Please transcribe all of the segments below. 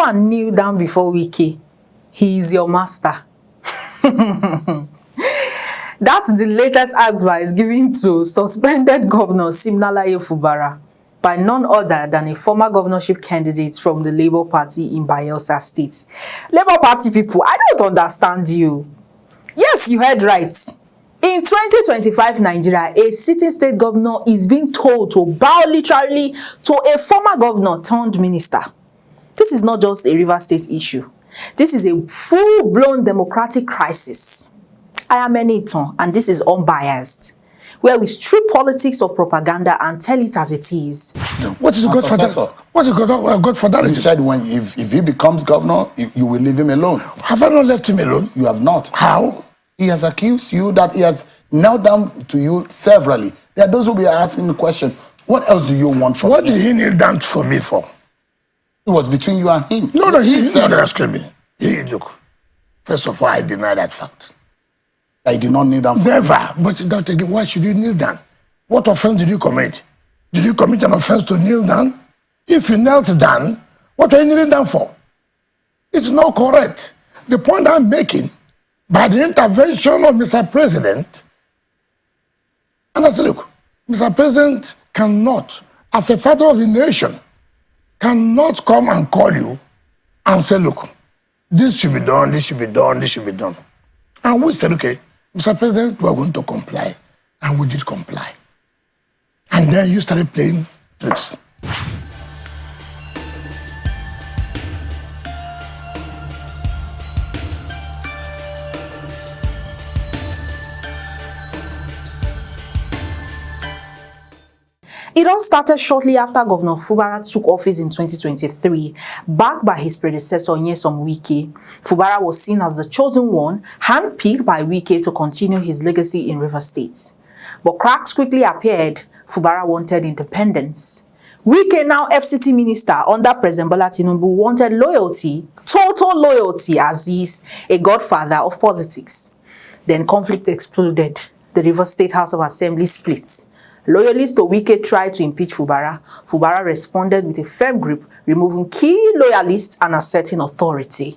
and kneel down before Wike. He is your master. That's the latest advice given to suspended Governor Siminalayi Fubara by none other than a former governorship candidate from the Labour Party in Bayelsa State. Labour Party people, I don't understand you. Yes, you heard right. In 2025 Nigeria, a sitting state governor is being told to bow literally to a former governor turned minister. This is not just a Rivers State issue. This is a full-blown democratic crisis. I am Eniton, and this is unbiased, where we strip politics of propaganda and tell it as it is. What is good for that? What is good for that? He said if he becomes governor, you will leave him alone. Have I not left him alone? You have not. How? He has accused you that he has knelt down to you severally. There are those who will be asking the question, what else do you want from me? What did he kneel down for me for? It was between you and him. No, he said that screaming. Look, first of all, I deny that fact. I did not kneel down. Never. But why should you kneel down? What offense did you commit? Did you commit an offense to kneel down? If you knelt down, what are you kneeling down for? It's not correct. The point I'm making, by the intervention of Mr. President, and I say, look, Mr. President cannot, as a father of the nation, cannot come and call you and say, look, this should be done, this should be done, this should be done. And we said, okay, Mr. President, we are going to comply. And we did comply. And then you started playing tricks. It all started shortly after Governor Fubara took office in 2023. Backed by his predecessor, Wike, Fubara was seen as the chosen one, handpicked by Wike to continue his legacy in Rivers State. But cracks quickly appeared. Fubara wanted independence. Wike, now FCT minister under President Bola Tinubu, wanted loyalty, total loyalty, as he's a godfather of politics. Then conflict exploded. The Rivers State House of Assembly split. Loyalists to Wike tried to impeach Fubara. Fubara responded with a firm grip, removing key loyalists and asserting authority.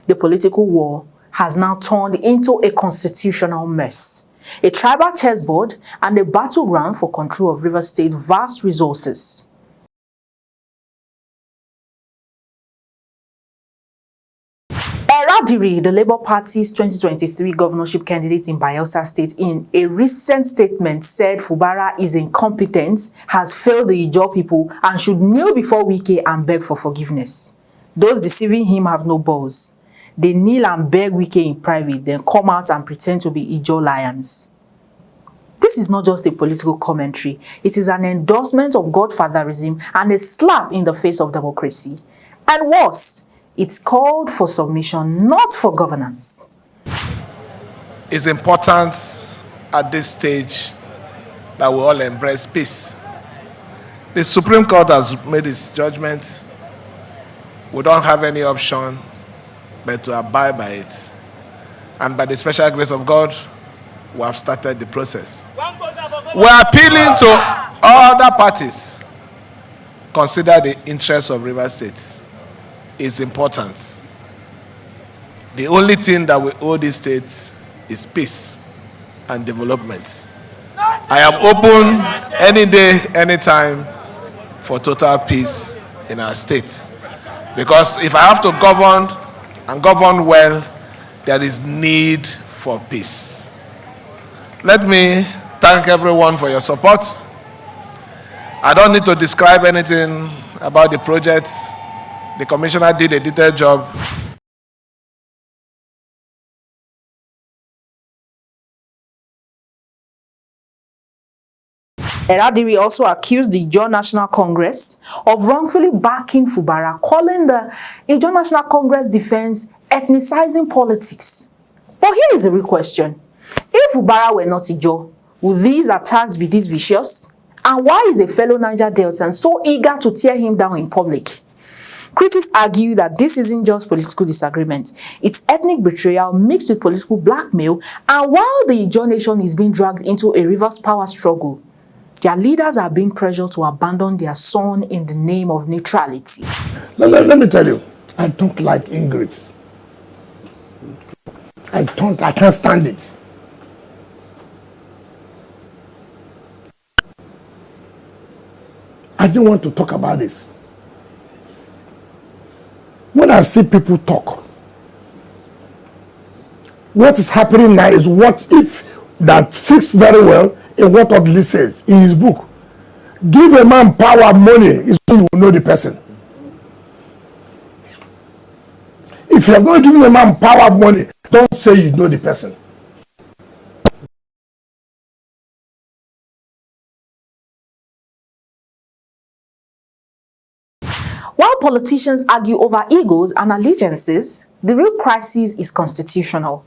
The political war has now turned into a constitutional mess, a tribal chessboard, and a battleground for control of Rivers State's vast resources. The Labour Party's 2023 governorship candidate in Bayelsa State, in a recent statement said Fubara is incompetent, has failed the Ijaw people, and should kneel before Wike and beg for forgiveness. Those deceiving him have no balls. They kneel and beg Wike in private, then come out and pretend to be Ijaw lions. This is not just a political commentary. It is an endorsement of godfatherism and a slap in the face of democracy. And worse, it's called for submission, not for governance. It's important at this stage that we all embrace peace. The Supreme Court has made its judgment. We don't have any option but to abide by it. And by the special grace of God, we have started the process. We are appealing to other parties. Consider the interests of Rivers State. Is important. The only thing that we owe this state is peace and development. I am open any day, anytime for total peace in our state. Because if I have to govern and govern well, there is need for peace. Let me thank everyone for your support. I don't need to describe anything about the project. The commissioner did a detailed job. Eradiri also accused the Ijaw National Congress of wrongfully backing Fubara, calling the Ijaw National Congress defense ethnicizing politics. But here is the real question. If Fubara were not Ijaw, would these attacks be this vicious? And why is a fellow Niger Deltan so eager to tear him down in public? Critics argue that this isn't just political disagreement. It's ethnic betrayal mixed with political blackmail, and while the Ijaw nation is being dragged into a reverse power struggle, their leaders are being pressured to abandon their son in the name of neutrality. Let me tell you, I don't like ingrates. I can't stand it. I don't want to talk about this. When I see people talk, what is happening now is what if that fits very well in what Odili said in his book. Give a man power, money, is when you will know the person. If you have not given a man power, money, don't say you know the person. While politicians argue over egos and allegiances, the real crisis is constitutional.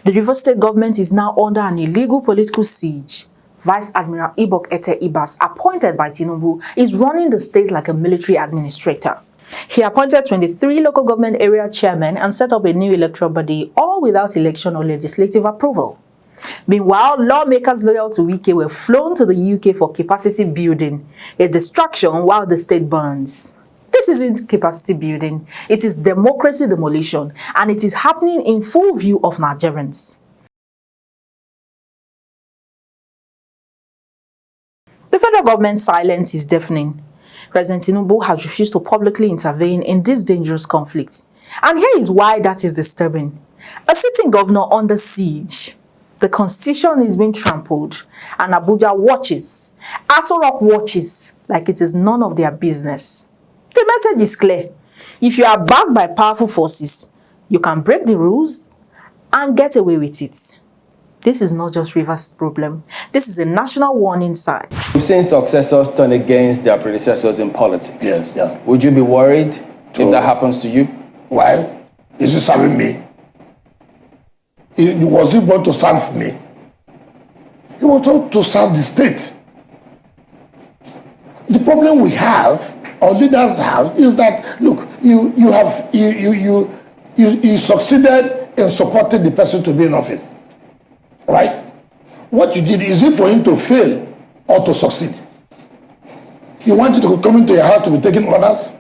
The Rivers State government is now under an illegal political siege. Vice Admiral Ibok Ete Ibas, appointed by Tinubu, is running the state like a military administrator. He appointed 23 local government area chairmen and set up a new electoral body, all without election or legislative approval. Meanwhile, lawmakers loyal to Wike were flown to the UK for capacity building, a distraction while the state burns. This isn't capacity building, it is democracy demolition, and it is happening in full view of Nigerians. The federal government's silence is deafening. President Tinubu has refused to publicly intervene in this dangerous conflict. And here is why that is disturbing. A sitting governor under siege. The constitution is being trampled, and Abuja watches. Aso Rock watches like it is none of their business. The message is clear. If you are backed by powerful forces, you can break the rules and get away with it. This is not just Rivers' problem. This is a national warning sign. We've seen successors turn against their predecessors in politics. Yes, yeah. Would you be worried if that happens to you? Why? Is he serving me? Was he born to serve me? He was told to serve the state. The problem we have, our leaders have, is that look, you succeeded in supporting the person to be in office, right? What you did, is it for him to fail or to succeed? You want you to come into your house to be taking orders?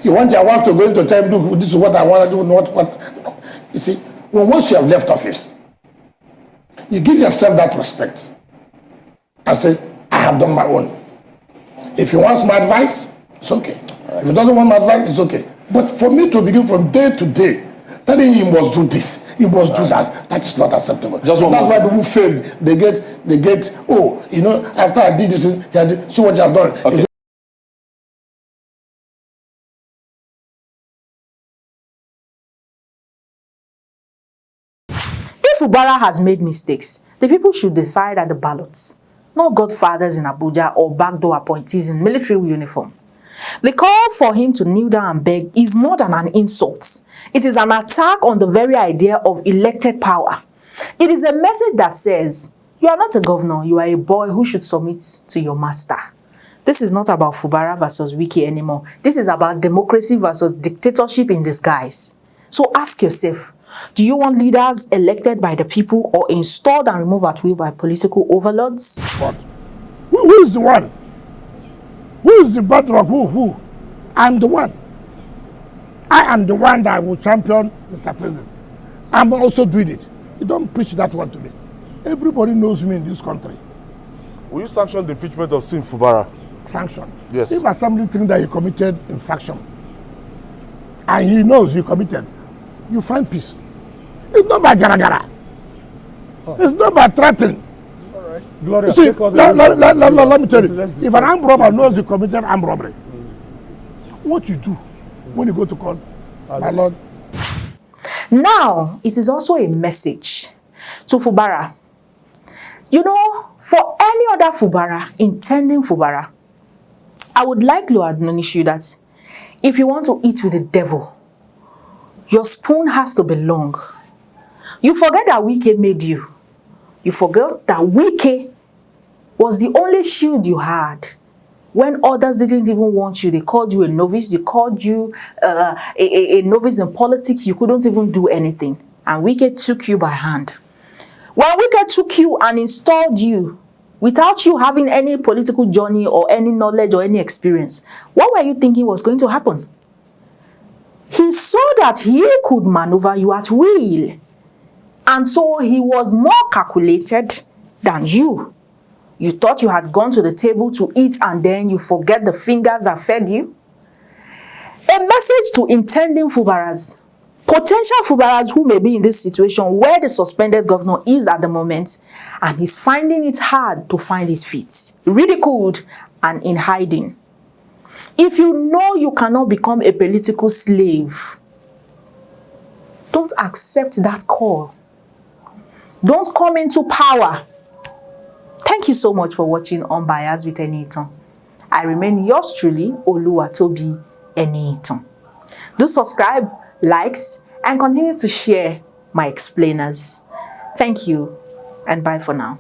You want your wife to go into time, look, this is what I want to do, not what. No. You see, once you have left office, you give yourself that respect and say, I have done my own. If he wants my advice, it's okay. If he doesn't want my advice, it's okay. But for me to begin from day to day, telling him he must do this, he must do that, that is not acceptable. That's why people fail. They get, oh, you know, after I did this, see what you have done. Okay. If Fubara has made mistakes, the people should decide at the ballots, not godfathers in Abuja or backdoor appointees in military uniform. The call for him to kneel down and beg is more than an insult. It is an attack on the very idea of elected power. It is a message that says, you are not a governor, you are a boy who should submit to your master. This is not about Fubara versus Wike anymore. This is about democracy versus dictatorship in disguise. So ask yourself, do you want leaders elected by the people or installed and removed at will by political overlords? But who is the one? Who is the bedrock? Who? I'm the one. I am the one that will champion Mr. President. I'm also doing it. You don't preach that one to me. Everybody knows me in this country. Will you sanction the impeachment of Sim Fubara? Sanction. Yes. If assembly thinks that he committed infraction, and he knows he committed, you find peace. It's not by gara-gara. It's not by threatening. Gloria, See, let me tell you, if an armed robber knows he committed armed robbery, what you do when you go to court, my lord? Now, it is also a message to Fubara. You know, for any other Fubara, intending Fubara, I would like to admonish you that if you want to eat with the devil, your spoon has to be long. You forget that Wike made you. You forget that Wike was the only shield you had. When others didn't even want you, they called you a novice, they called you a novice in politics, you couldn't even do anything. And Wike took you by hand. When Wike took you and installed you, without you having any political journey or any knowledge or any experience, what were you thinking was going to happen? He saw that he could maneuver you at will. And so he was more calculated than you. You thought you had gone to the table to eat and then you forget the fingers that fed you. A message to intending Fubaras, potential Fubaras who may be in this situation where the suspended governor is at the moment and he's finding it hard to find his feet, ridiculed and in hiding. If you know you cannot become a political slave, don't accept that call. Don't come into power. Thank you so much for watching Unbiased with Eniitan. I remain yours truly, Oluwatobi Eniitan. Do subscribe, likes, and continue to share my explainers. Thank you, and bye for now.